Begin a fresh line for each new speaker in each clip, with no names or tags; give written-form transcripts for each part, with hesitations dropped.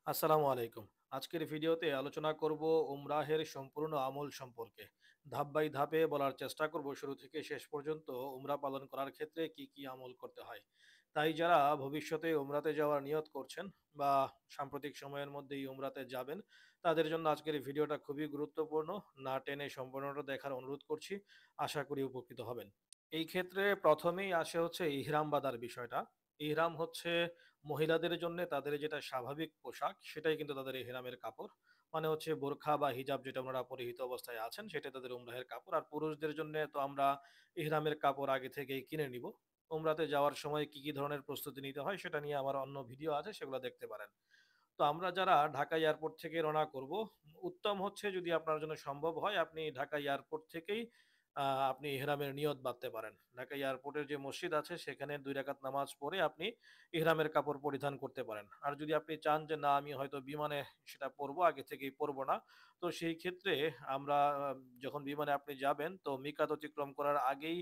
আসসালামু আলাইকুম। আজকের ভিডিওতে আলোচনা করব উমরাহের সম্পূর্ণ আমল সম্পর্কে। ধাপ বাই ধাপে বলার চেষ্টা করব শুরু থেকে শেষ পর্যন্ত উমরা পালন করার ক্ষেত্রে কি, কি আমল করতে হয়। তাই যারা ভবিষ্যতে উমরাতে যাওয়ার নিয়ত করছেন বা সাম্প্রতিক সময়ের মধ্যেই উমরাতে যাবেন, তাদের জন্য আজকের এই ভিডিওটা খুবই গুরুত্বপূর্ণ। না টেনে সম্পূর্ণটা দেখার অনুরোধ করছি। আশা করি উপকৃত হবেন। এই ক্ষেত্রে ১ম এই আসে হচ্ছে ইহরাম বাঁধার বিষয়টা। ইহরাম হচ্ছে মহিলাদের জন্যে তাদের যেটা স্বাভাবিক পোশাক সেটাই কিন্তু তাদের ইহরামের কাপড়। মানে হচ্ছে বোরখা বা হিজাব যেটা ওনারা পরিহিত অবস্থায় আছেন সেটাই তাদের উমরাহের কাপড়। আর পুরুষদের জন্যে তো আমরা ইহরামের কাপড় আগে থেকেই কিনে নিব। উমরাতে যাওয়ার সময় কি, কি ধরনের প্রস্তুতি নিতে হয় সেটা নিয়ে আমার অন্য ভিডিও আছে সেগুলো দেখতে পারেন। তো আমরা যারা ঢাকা এয়ারপোর্ট থেকে রওনা করব, উত্তম হচ্ছে যদি আপনার জন্য সম্ভব হয় আপনি ঢাকা এয়ারপোর্ট থেকেই আপনি ইহরামের নিয়ত বাঁধতে পারেন। ঢাকা এয়ারপোর্টের যে মসজিদ আছে সেখানে ২ রাকাত নামাজ পড়ে আপনি ইহরামের কাপড় পরিধান করতে পারেন। আর যদি আপনি চান যে না আমি হয়তো বিমানে সেটা পরবো, আগে থেকেই পরবো না। তো সেই ক্ষেত্রে আমরা যখন বিমানে আপনি যাবেন তো মিকাত অতিক্রম করার আগেই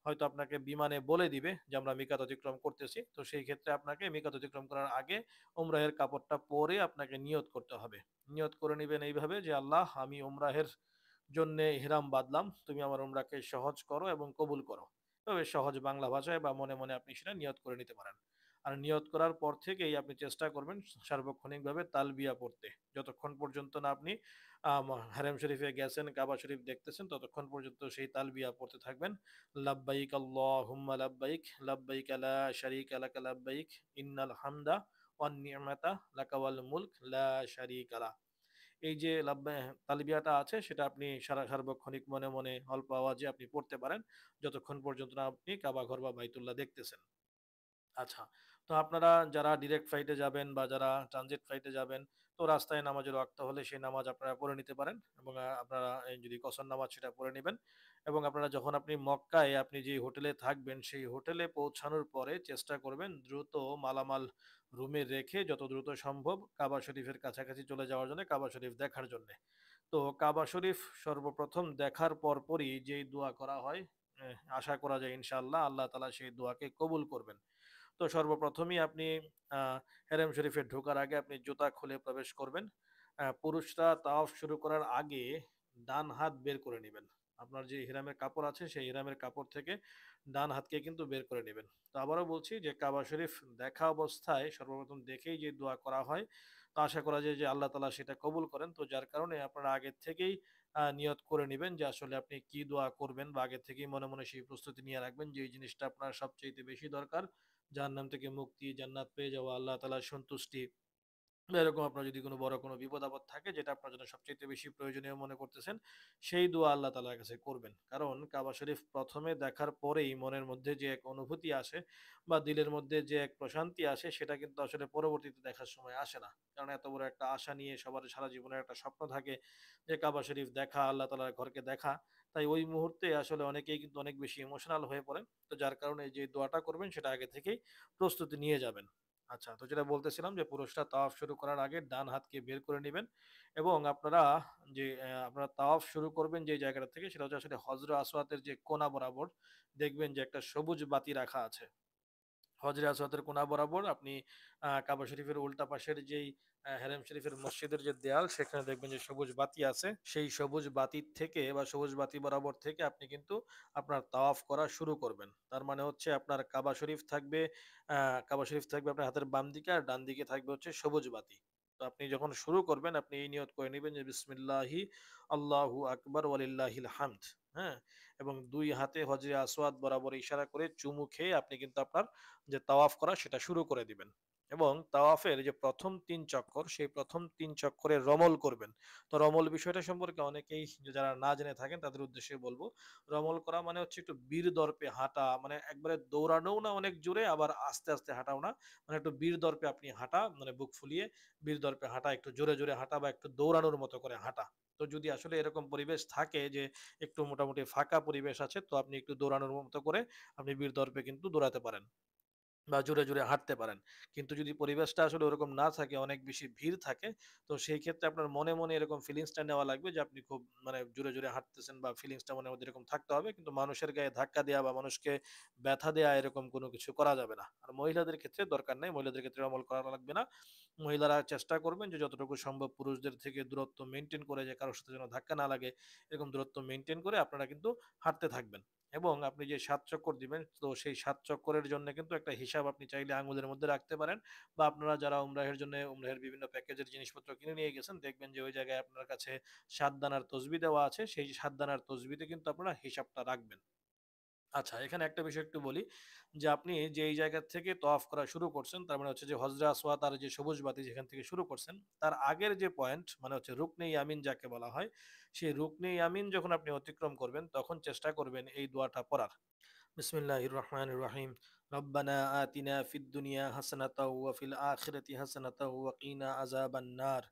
হয়তো আপনাকে বিমানে বলে দিবে যে আমরা মিকাত অতিক্রম করতেছি। তো সেই ক্ষেত্রে আপনাকে মিকাত অতিক্রম করার আগে উমরাহের কাপড়টা পরে আপনাকে নিয়ত করতে হবে। নিয়ত করে নিবেন এইভাবে যে, "আল্লাহ আমি উমরাহের জন্যে ইহরাম বাঁধলাম। তুমি আমার উমরাকে সহজ করো এবং কবুল করো।" এভাবে সহজ বাংলা ভাষায় বা মনে, মনে আপনি সেটা নিয়ত করে নিতে পারেন। আর নিয়ত করার পর থেকেই আপনি চেষ্টা করবেন সার্বক্ষণিকভাবে তালবিয়া পড়তে। যতক্ষণ পর্যন্ত না আপনি হারেম শরীফে গেছেন, কাবা শরীফ দেখতেছেন ততক্ষণ পর্যন্ত সেই তালবিয়া পড়তে থাকবেন। লাব্বাইক আল্লাহুম্মা লাব্বাইক, লাব্বাইক লা শারীকা লাকা লাব্বাইক, ইন্নাল হামদা ওয়ান নি'মাতা লাকা ওয়াল মুলক লা শারীকা লাহ। এই যে তালবিয়াটা আছে সেটা আপনি সার্বক্ষণিক মনে, মনে অল্প আওয়াজে আপনি পড়তে পারেন। যতক্ষণ পর্যন্ত না আপনি কাবা ঘর বা বাইতুল্লাহ দেখতেছেন। আচ্ছা। তো আপনারা যারা ডিরেক্ট ফ্লাইটে যাবেন বা যারা ট্রানজিট ফ্লাইটে যাবেন, তো রাস্তায় নামাজের ওয়াক্ত হলে সেই নামাজ আপনারা পড়ে নিতে পারেন এবং আপনারা যদি কসর নামাজ সেটা পড়ে নিবেন এবং আপনারা যখন আপনি মক্কায় আপনি যে হোটেলে থাকবেন, সেই হোটেলে পৌঁছানোর পরে চেষ্টা করবেন দ্রুত মালামাল রুমে রেখে যত দ্রুত সম্ভব কাবা শরীফের কাছাকাছি চলে যাওয়ার জন্য, কাবা শরীফ দেখার জন্যে। তো কাবা শরীফ সর্বপ্রথম দেখার পরপরই যেই দোয়া করা হয়, আশা করা যায় ইনশাআল্লাহ আল্লাহ তাআলা সেই দোয়াকে কবুল করবেন। তো সর্বপ্রথমই আপনি আ হেরেম শরীফে ঢোকার আগে আপনি জুতা খুলে প্রবেশ করবেন। পুরুষরা তাওয়াফ শুরু করার আগে ডান হাত বের করে নিবেন। আপনার যে ইহরামের কাপড় আছে সেই ইহরামের কাপড় থেকে ডান হাতকে কিন্তু বের করে নিবেন। তো আবারও বলছি যে কাবা শরীফ দেখা অবস্থায় সর্বপ্রথম দেখেই যে দোয়া করা হয়, তো আশা করা যায় যে আল্লাহ তাআলা সেটা কবুল করেন। তো যার কারণে আপনারা আগের থেকেই নিয়ত করে নিবেন যে আসলে আপনি কি দোয়া করবেন বা আগের থেকেই মনে, মনে সেই প্রস্তুতি নিয়ে রাখবেন যে এই জিনিসটা আপনার সবচাইতে বেশি দরকার। জাহান্নাম থেকে মুক্তি, জান্নাত পেয়ে যাওয়া, আল্লাহ তাআলার সন্তুষ্টি বা এরকম আপনার যদি কোনো বড় কোনো বিপদ-আপদ থাকে যেটা আপনার জন্য সবচাইতে বেশি প্রয়োজনীয় মনে করতেছেন, সেই দোয়া আল্লাহ তাআলার কাছে করবেন। কারণ কাবা শরীফ ১ম এ দেখার পরেই মনের মধ্যে যে এক অনুভূতি আসে বা দিলের মধ্যে যে এক প্রশান্তি আসে সেটা কিন্তু আসলে পরবর্তীতে দেখার সময় আসে না। কারণ এত বড় একটা আশা নিয়ে সবার সারা জীবনের একটা স্বপ্ন থাকে যে কাবা শরীফ দেখা, আল্লাহ তাআলার ঘরকে দেখা। তাই ওই মুহূর্তে আসলে অনেকেই কিন্তু অনেক বেশি ইমোশনাল হয়ে পড়েন। তো যার কারণে যে দোয়াটা করবেন সেটা আগে থেকেই প্রস্তুতি নিয়ে যাবেন। আচ্ছা, তো যেটা বলতেছিলাম যে পুরুষরা তাওয়াফ শুরু করার আগে ডান হাতকে বের করে নিবেন এবং আপনারা যে আপনারা তাওয়াফ শুরু করবেন যে জায়গাটা থেকে সেটা হচ্ছে আসলে হজরে আসওয়াদের যে কোনা বরাবর দেখবেন যে একটা সবুজ বাতি রাখা আছে। হজরে আসওয়াদের কোনা বরাবর আপনি কাবা শরীফের উল্টা পাশের যেই হেরেম শরীফের মসজিদের যে দেয়াল সেখানে দেখবেন যে সবুজ বাতি আছে। সেই সবুজ বাতির থেকে বা সবুজ বাতি বরাবর থেকে আপনি কিন্তু আপনার তাওয়াফ করা শুরু করবেন। তার মানে হচ্ছে আপনার আ কাবা শরীফ থাকবে আপনার হাতের বাম দিকে আর ডান দিকে থাকবে হচ্ছে সবুজ বাতি। তো আপনি যখন শুরু করবেন আপনি এই নিয়ত করে নিবেন যে বিসমিল্লাহি আল্লাহু আকবার ওয়ালিল্লাহিল হামদ। হ্যাঁ? এবং ২ হাতে হজরে আসওয়াদ বরাবর ইশারা করে চুমু খেয়ে আপনি কিন্তু আপনার যে তাওয়াফ করা সেটা শুরু করে দিবেন। এবং তাওয়াফের যে ১ম ৩ চক্কর, সেই ১ম ৩ চক্করে রমল করবেন। তো রমল বিষয়টা সম্পর্কে অনেকেই যারা না জেনে থাকেন তাদের উদ্দেশ্যে বলব। রমল করা মানে হচ্ছে একটু বীর দর্পে হাঁটা, মানে একবারে দৌড়ানোও না অনেক জোরে, আবার আস্তে, আস্তে হাঁটাও না। মানে একটু বীর দর্পে আপনি হাঁটা, মানে বুক ফুলিয়ে বীর দর্পে হাঁটা, একটু জোরে, জোরে হাঁটা বা একটু দৌড়ানোর মতো করে হাঁটা। তো যদি আসলে এরকম পরিবেশ থাকে যে একটু মোটামুটি ফাঁকা পরিবেশ আছে, তো আপনি একটু দৌড়ানোর মতো করে আপনি বীর দর্পে কিন্তু দৌড়াতে পারেন। বা জোরে, জোরে হাঁটতে পারেন। কিন্তু যদি পরিবেশটা আসলে ওরকম না থাকে, অনেক বেশি ভিড় থাকে, তো সেই ক্ষেত্রে আপনার মনে, মনে এরকম ফিলিংসটা নেওয়া লাগবে যে আপনি খুব মানে জোরে, জোরে হাঁটতেছেন বা ফিলিংসটা মনের মধ্যে এরকম থাকতে হবে। কিন্তু মানুষের গায়ে ধাক্কা দেয়া বা মানুষকে ব্যথা দেয়া এরকম কোনো কিছু করা যাবে না। আর মহিলাদের ক্ষেত্রে দরকার নাই। মহিলাদের ক্ষেত্রে আমল করা লাগবে না। মহিলারা চেষ্টা করবেন যে যতটুকু সম্ভব পুরুষদের থেকে দূরত্ব মেইনটেইন করে, যে কারো সাথে যেন ধাক্কা না লাগে, এরকম দূরত্ব মেইনটেইন করে আপনারা কিন্তু হাঁটতে থাকবেন। এবং আপনি যে ৭ চক্কর দিবেন, তো সেই ৭ চক্করের জন্য কিন্তু একটা হিসাব আপনি চাইলে আঙ্গুলের মধ্যে রাখতে পারেন, বা আপনারা যারা উমরাহের জন্য উমরাহের বিভিন্ন প্যাকেজের জিনিসপত্র কিনে নিয়ে গেছেন, দেখবেন যে ওই জায়গায় আপনার কাছে ৭ দানার তসবিহ দেওয়া আছে। সেই ৭ দানার তসবিতে কিন্তু আপনারা হিসাবটা রাখবেন। আচ্ছা, এখানে একটা বিষয় একটু বলি যে আপনি যেই জায়গা থেকে তওয়াফ করা শুরু করছেন, তার মানে হচ্ছে যে হজরে আসওয়াদ আর যে সবুজ বাতি যেখান থেকে শুরু করছেন, তার আগের যে পয়েন্ট মানে হচ্ছে রুকনে ইয়ামিন যাকে বলা হয়, সেই রুকনে ইয়ামিন যখন আপনি অতিক্রম করবেন, তখন চেষ্টা করবেন এই দোয়াটা পড়ার। বিসমিল্লাহির রহমানির রহিম। রব্বানা আতিনা ফিদ দুনিয়া হাসানাতাও ওয়া ফিল আখিরাতি হাসানাতাও ওয়া কিনা আযাবান নার।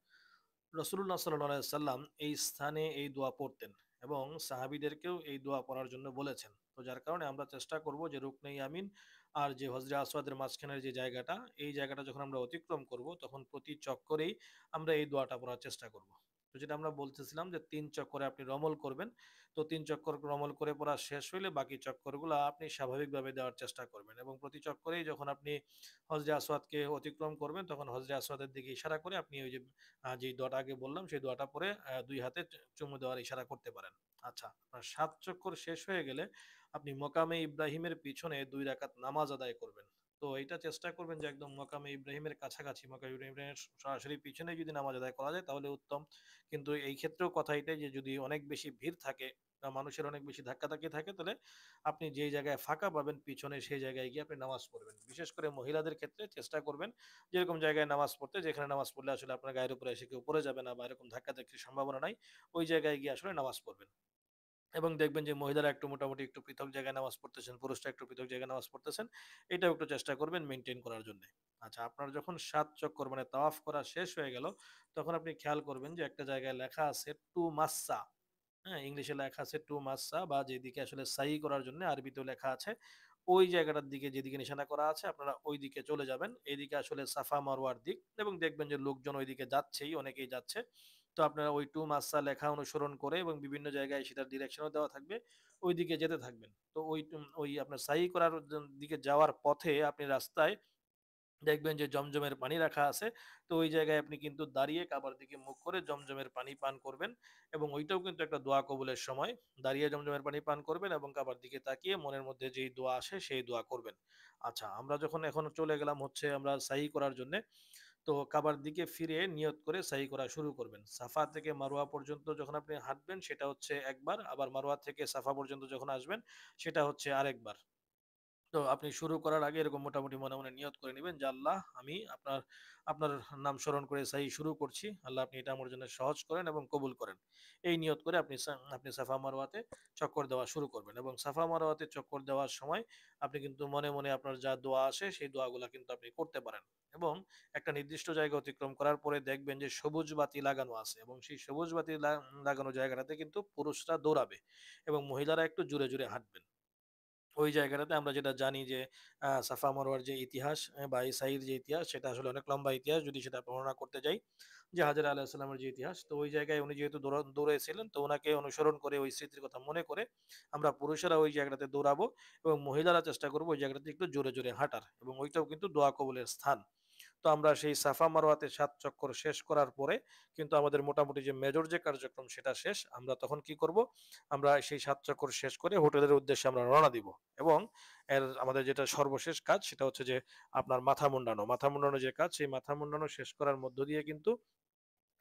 রাসূলুল্লাহ সাল্লাল্লাহু আলাইহি সাল্লাম এই স্থানে এই দোয়া পড়তেন এবং সাহাবীদেরকেও এই দোয়া পড়ার জন্য বলেছেন। তো যার কারণে আমরা চেষ্টা করব যে রুকনে ইয়ামিন আর যে হজরে আসওয়াদের মাঝখানের যে জায়গাটা, এই জায়গাটা যখন আমরা অতিক্রম করব, তখন প্রতি চক্করেই আমরা এই দোয়াটা পড়ার চেষ্টা করব। তো যেটা আমরা বলতেছিলাম যে ৩ চক্করে আপনি রমল করবেন। তো ৩ চক্কর রমল করে পড়া শেষ হইলে বাকি চক্করগুলা আপনি স্বাভাবিকভাবে দেওয়ার চেষ্টা করবেন, এবং প্রতি চক্করেই যখন আপনি হজরে আসওয়াদকে অতিক্রম করবেন, তখন হজরে আসওয়াদের দিকে ইশারা করে আপনি ওই যে যেই দোয়াটা আগে বললাম, সেই দোয়াটা পরে ২ হাতে চুমু দেওয়ার ইশারা করতে পারেন। আচ্ছা, আপনার ৭ চক্কর শেষ হয়ে গেলে আপনি মকামে ইব্রাহিমের পিছনে ২ রাকাত নামাজ আদায় করবেন। তো এইটা চেষ্টা করবেন যে একদম মকামে ইব্রাহিমের কাছাকাছি, মকামে ইব্রাহিমের সরাসরি পিছনে যদি নামাজ আদায় করা যায় তাহলে উত্তম। কিন্তু এই ক্ষেত্রেও কথা এটাই যে যদি অনেক বেশি ভিড় থাকে বা মানুষের অনেক বেশি ধাক্কাধাক্কি থাকে, তাহলে আপনি যেই জায়গায় ফাঁকা পাবেন পিছনে, সেই জায়গায় গিয়ে আপনি নামাজ পড়বেন। বিশেষ করে মহিলাদের ক্ষেত্রে চেষ্টা করবেন যেরকম জায়গায় নামাজ পড়তে, যেখানে নামাজ পড়লে আসলে আপনার গায়ের উপরে এসে কেউ পড়ে যাবে না বা এরকম ধাক্কাধাক্কির সম্ভাবনা নাই, ওই জায়গায় গিয়ে আসলে নামাজ পড়বেন। এবং দেখবেন যে মহিলারা একটু মোটামুটি একটু পৃথক জায়গায় নামাজ পড়তেছেন, পুরুষরা একটু পৃথক জায়গায় নামাজ পড়তেছেন। এটাও একটু চেষ্টা করবেন মেইনটেইন করার জন্যে। আচ্ছা, আপনার যখন ৭ চক্কর মানে তাওয়াফ করা শেষ হয়ে গেল, তখন আপনি খেয়াল করবেন যে একটা জায়গায় লেখা আছে টু মাস্সা। হ্যাঁ? ইংলিশে লেখা আছে টু মাস্সা, বা যেদিকে আসলে সাই করার জন্য আরবিতেও লেখা আছে। ওই জায়গাটার দিকে যেদিকে নিশানা করা আছে আপনারা ওইদিকে চলে যাবেন। এইদিকে আসলে সাফা মারওয়ার দিক, এবং দেখবেন যে লোকজন ওইদিকে যাচ্ছেই, অনেকেই যাচ্ছে। তো আপনারা ওই টু মাস্সা লেখা অনুসরণ করে, এবং বিভিন্ন জায়গায় সেটার ডিরেকশনও দেওয়া থাকবে, ওইদিকে যেতে থাকবেন। তো ওই আপনার সাই করার দিকে যাওয়ার পথে আপনি রাস্তায় দেখবেন যে জমজমের পানি রাখা আছে। তো ওই জায়গায় আপনি কিন্তু দাঁড়িয়ে কাবার দিকে মুখ করে জমজমের পানি পান করবেন, এবং ওইটাও কিন্তু একটা দোয়া কবুলের সময়। দাঁড়িয়ে জমজমের পানি পান করবেন এবং কাবার দিকে তাকিয়ে মনের মধ্যে যেই দোয়া আসে সেই দোয়া করবেন। আচ্ছা, আমরা যখন এখন চলে গেলাম হচ্ছে আমরা সাহি করার জন্যে, তো কাবার দিকে ফিরে নিয়ত করে সাহি করা শুরু করবেন। সাফা থেকে মারওয়া পর্যন্ত যখন আপনি হাঁটবেন সেটা হচ্ছে একবার, আবার মারওয়া থেকে সাফা পর্যন্ত যখন আসবেন সেটা হচ্ছে আরেকবার। তো আপনি শুরু করার আগে এরকম মোটামুটি মনে, মনে নিয়ত করে নিবেন যে, "আল্লাহ, আমি আপনার নাম স্মরণ করে সাহি শুরু করছি। আল্লাহ, আপনি এটা আমার জন্য সহজ করেন এবং কবুল করেন।" এই নিয়ত করে আপনি সাফা মারওয়াতে চক্কর দেওয়া শুরু করবেন, এবং সাফা মারওয়াতে চক্কর দেওয়ার সময় আপনি কিন্তু মনে, মনে আপনার যা দোয়া আসে সেই দোয়াগুলা কিন্তু আপনি করতে পারেন। এবং একটা নির্দিষ্ট জায়গা অতিক্রম করার পরে দেখবেন যে সবুজ বাতি লাগানো আছে, এবং সেই সবুজ বাতি লাগানো জায়গাটাতে কিন্তু পুরুষরা দৌড়াবে এবং মহিলারা একটু জোরে, জোরে হাঁটবেন। ওই জায়গাটাতে আমরা যেটা জানি যে সাফা মারওয়ার যে ইতিহাস, বা এই সাইর যে ইতিহাস, সেটা আসলে অনেক লম্বা ইতিহাস। যদি সেটা বর্ণনা করতে যাই, যে হাজরা আলাইহিস সালামের যে ইতিহাস, তো ওই জায়গায় উনি যেহেতু দৌড়েছিলেন, তো উনাকে অনুসরণ করে ওই স্মৃতির কথা মনে করে আমরা পুরুষেরা ওই জায়গাটাতে দৌড়াবো, এবং মহিলারা চেষ্টা করবো ওই জায়গাটাতে একটু জোরে, জোরে হাঁটার, এবং ওইটাও কিন্তু দোয়া কবুলের স্থান। তো আমরা সেই সাফা মারওয়াতে ৭ চক্কর শেষ করার পরে কিন্তু আমাদের মোটামুটি যে মেজর যে কার্যক্রম সেটা শেষ। আমরা তখন কি করব? আমরা সেই ৭ চক্কর শেষ করে হোটেলের উদ্দেশ্যে আমরা রওনা দিব, এবং আমাদের যেটা সর্বশেষ কাজ সেটা হচ্ছে যে আপনার মাথা মুন্ডানো। মাথা মুন্ডানো যে কাজ, সেই মাথা মুন্ডানো শেষ করার মধ্য দিয়ে কিন্তু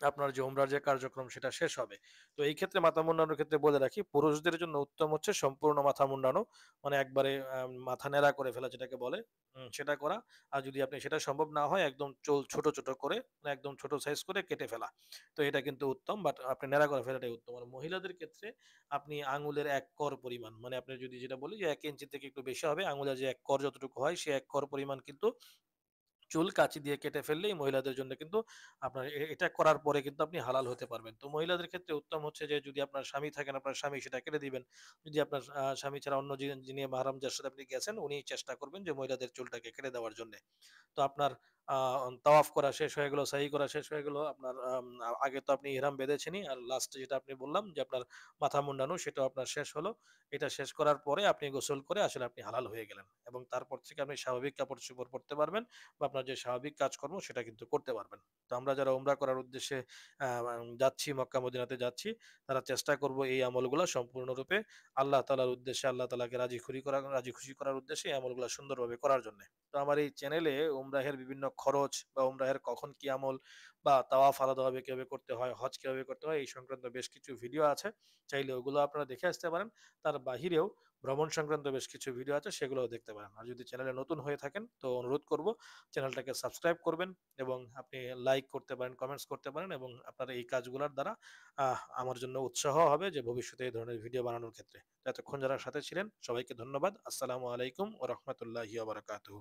আপনার যে উমরার যে কার্যক্রম সেটা শেষ হবে। তো এই ক্ষেত্রে মাথা মুন্ডানোর ক্ষেত্রে বলে রাখি, পুরুষদের জন্য উত্তম হচ্ছে সম্পূর্ণ মাথা মুন্ডানো। মানে একবারে মাথা ন্যাড়া করে ফেলা যেটাকে বলে, সেটা করা। আর যদি আপনি সেটা সম্ভব না হয় একদম চুল ছোট, ছোট করে, মানে একদম ছোট সাইজ করে কেটে ফেলা। তো এটা কিন্তু উত্তম, বাট আপনি ন্যাড়া করে ফেলাটাই উত্তম। আর মহিলাদের ক্ষেত্রে আপনি আঙুলের ১ কর পরিমাণ, মানে আপনি যদি যেটা বলি যে ১ ইঞ্চি থেকে একটু বেশি হবে, আঙুলের যে ১ কর যতটুকু হয় সেই ১ কর পরিমাণ কিন্তু চুল কাঁচি দিয়ে কেটে ফেললেই মহিলাদের জন্য কিন্তু আপনার এটা করার পরে কিন্তু আপনি হালাল হতে পারবেন। তো মহিলাদের ক্ষেত্রে উত্তম হচ্ছে যে যদি আপনার স্বামী থাকেন, আপনার স্বামী সেটা কেটে দিবেন। যদি আপনার স্বামী ছাড়া অন্য যিনি মাহরাম যার সাথে আপনি গেছেন উনি চেষ্টা করবেন যে মহিলাদের চুলটাকে কেটে দেওয়ার জন্যে। তো আপনার তাওয়াফ করা শেষ হয়ে গেল, সাই করা শেষ হয়ে গেল। আপনার আগে তো আপনি ইহরাম বেঁধেছেনই। আর লাস্টে যেটা আপনি বললাম যে আপনার মাথা মুন্ডানো সেটাও আপনার শেষ হলো। এটা শেষ করার পরে আপনি গোসল করে আসলে আপনি হালাল হয়ে গেলেন। এবং তারপর থেকে আপনি স্বাভাবিক কাপড়-চোপড় পরতে পারবেন বা আপনার যে স্বাভাবিক কাজকর্ম সেটা কিন্তু করতে পারবেন। তো আমরা যারা উমরা করার উদ্দেশ্যে যাচ্ছি, মক্কা মদিনাতে যাচ্ছি, তারা চেষ্টা করব এই আমলগুলা সম্পূর্ণরূপে আল্লাহ তাআলার উদ্দেশ্যে, আল্লাহ তাআলাকে রাজি খুশি করার উদ্দেশ্যে এই আমলগুলা সুন্দরভাবে করার জন্যে। তো আমার এই চ্যানেলে উমরাহের বিভিন্ন খরচ বা উমরাহের কখন কি আমল বা তাওয়াফ আলাদাভাবে কিভাবে করতে হয়, হজ কিভাবে করতে হয় এই সংক্রান্ত বেশ কিছু ভিডিও আছে। চাইলে ওগুলো আপনারা দেখে আসতে পারেন। তার বাহিরেও ভ্রমণ সংক্রান্ত বেশ কিছু ভিডিও আছে সেগুলোও দেখতে পারেন। আর যদি চ্যানেলে নতুন হয়ে থাকেন তো অনুরোধ করব চ্যানেলটাকে সাবস্ক্রাইব করবেন এবং আপনি লাইক করতে পারেন, কমেন্টস করতে পারেন এবং আপনার এই কাজগুলোর দ্বারা আমার জন্য উৎসাহ হবে যে ভবিষ্যতে এই ধরনের ভিডিও বানানোর ক্ষেত্রে। তো এতক্ষণ যারা সাথে ছিলেন সবাইকে ধন্যবাদ। আসসালামু আলাইকুম ওয়া রাহমাতুল্লাহি ওয়া বারাকাতুহু।